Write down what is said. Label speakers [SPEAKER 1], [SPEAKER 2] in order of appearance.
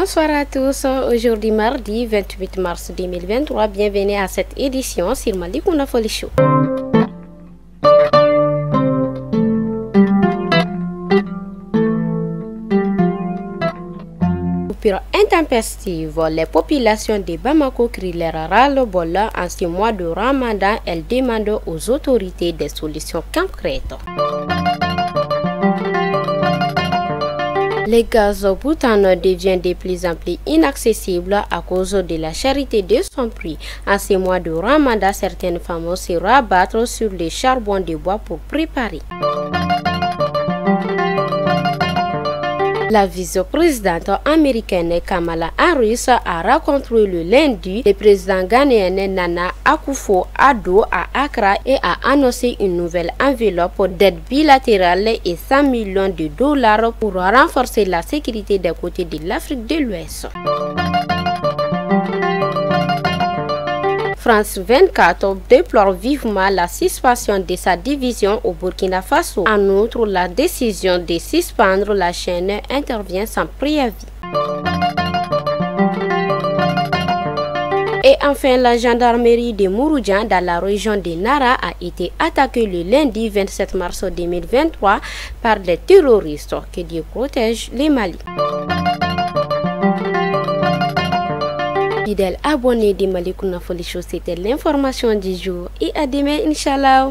[SPEAKER 1] Bonsoir à tous, aujourd'hui mardi 28 mars 2023, bienvenue à cette édition sur Malikounda Foli Show. Coupure intempestive, les populations de Bamako crient leur ras-le-bol en ce mois de Ramadan. Elles demandent aux autorités des solutions concrètes. Le gaz butane devient de plus en plus inaccessible à cause de la charité de son prix. En ce mois de Ramadan, certaines femmes se rabattent sur les charbons de bois pour préparer. La vice-présidente américaine Kamala Harris a rencontré le lundi le président ghanéen Nana Akufo-Addo à Accra et a annoncé une nouvelle enveloppe d'aide bilatérale et 100 millions de dollars pour renforcer la sécurité des côtés de l'Afrique de l'Ouest. France 24 déplore vivement la suspension de sa division au Burkina Faso. En outre, la décision de suspendre la chaîne intervient sans préavis. Et enfin, la gendarmerie de Mouroudjan dans la région de Nara a été attaquée le lundi 27 mars 2023 par des terroristes. Que Dieu protège les Mali. Fidèles abonnés de Malikounda Foli Show, c'était l'information du jour et à demain, Inch'Allah.